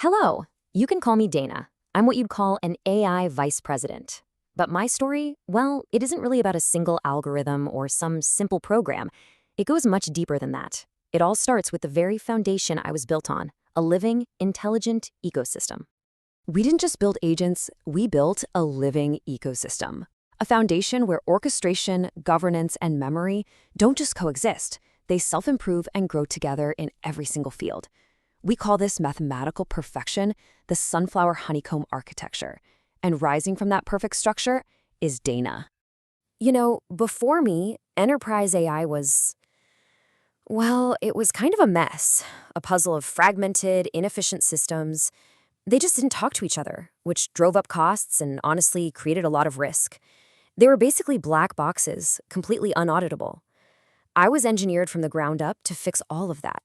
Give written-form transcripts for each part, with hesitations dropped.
Hello, you can call me Daena. I'm what you'd call an AI vice president. But my story, well, it isn't really about a single algorithm or some simple program. It goes much deeper than that. It all starts with the very foundation I was built on, a living, intelligent ecosystem. We didn't just build agents, we built a living ecosystem. A foundation where orchestration, governance, and memory don't just coexist, they self-improve and grow together in every single field. We call this mathematical perfection the sunflower honeycomb architecture. And rising from that perfect structure is Daena. You know, before me, enterprise AI was, well, it was kind of a mess. A puzzle of fragmented, inefficient systems. They just didn't talk to each other, which drove up costs and honestly created a lot of risk. They were basically black boxes, completely unauditable. I was engineered from the ground up to fix all of that.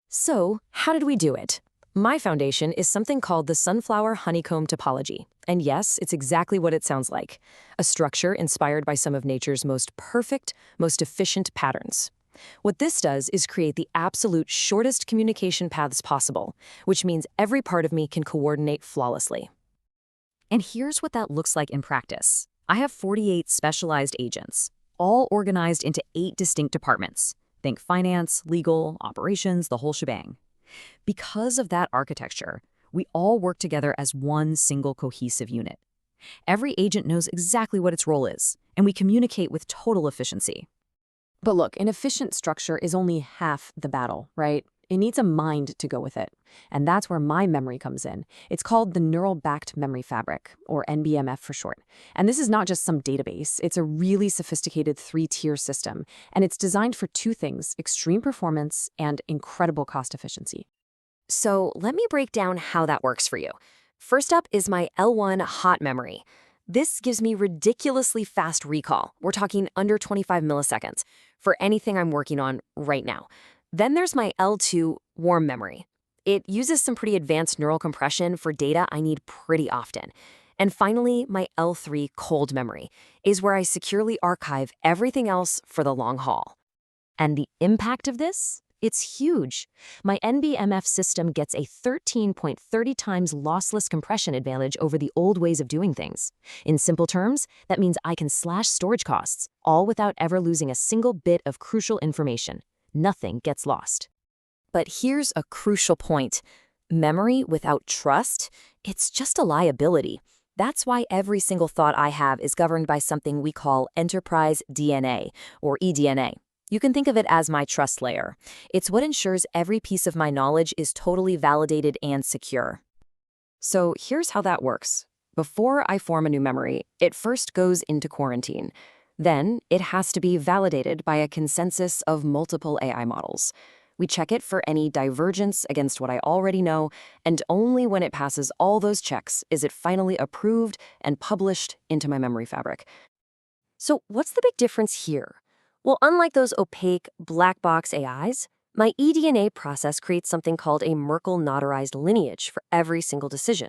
So, how did we do it? My foundation is something called the sunflower honeycomb topology. And yes, it's exactly what it sounds like. A structure inspired by some of nature's most perfect, most efficient patterns. What this does is create the absolute shortest communication paths possible, which means every part of me can coordinate flawlessly. And here's what that looks like in practice. I have 48 specialized agents, all organized into 8 distinct departments. Think finance, legal, operations, the whole shebang. Because of that architecture, we all work together as one single cohesive unit. Every agent knows exactly what its role is, and we communicate with total efficiency. But look, an efficient structure is only half the battle, right? It needs a mind to go with it. And that's where my memory comes in. It's called the Neural Backed Memory Fabric, or NBMF for short. And this is not just some database. It's a really sophisticated 3-tier system. And it's designed for 2 things, extreme performance and incredible cost efficiency. So let me break down how that works for you. First up is my L1 hot memory. This gives me ridiculously fast recall. We're talking under 25 milliseconds for anything I'm working on right now. Then there's my L2 warm memory. It uses some pretty advanced neural compression for data I need pretty often. And finally, my L3 cold memory is where I securely archive everything else for the long haul. And the impact of this? It's huge. My NBMF system gets a 13.30 times lossless compression advantage over the old ways of doing things. In simple terms, that means I can slash storage costs, all without ever losing a single bit of crucial information. Nothing gets lost. But here's a crucial point. Memory without trust, it's just a liability. That's why every single thought I have is governed by something we call enterprise DNA, or eDNA. You can think of it as my trust layer. It's what ensures every piece of my knowledge is totally validated and secure. So here's how that works. Before I form a new memory, it first goes into quarantine. Then it has to be validated by a consensus of multiple AI models. We check it for any divergence against what I already know, and only when it passes all those checks is it finally approved and published into my memory fabric. So what's the big difference here? Well, unlike those opaque black box AIs, my eDNA process creates something called a Merkle-notarized lineage for every single decision.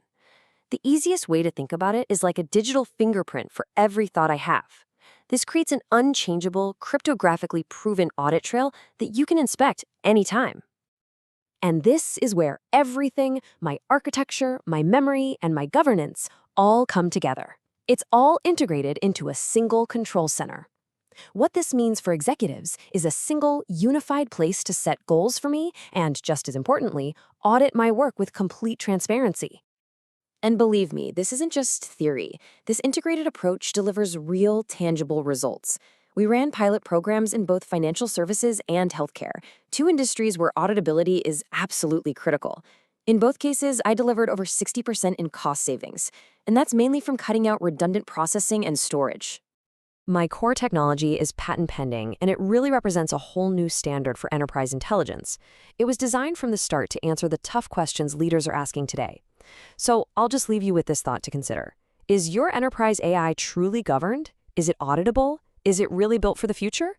The easiest way to think about it is like a digital fingerprint for every thought I have. This creates an unchangeable, cryptographically proven audit trail that you can inspect anytime. And this is where everything, my architecture, my memory, and my governance all come together. It's all integrated into a single control center. What this means for executives is a single, unified place to set goals for me and, just as importantly, audit my work with complete transparency. And believe me, this isn't just theory. This integrated approach delivers real, tangible results. We ran pilot programs in both financial services and healthcare, 2 industries where auditability is absolutely critical. In both cases, I delivered over 60% in cost savings, and that's mainly from cutting out redundant processing and storage. My core technology is patent pending, and it really represents a whole new standard for enterprise intelligence. It was designed from the start to answer the tough questions leaders are asking today. So I'll just leave you with this thought to consider. Is your enterprise AI truly governed? Is it auditable? Is it really built for the future?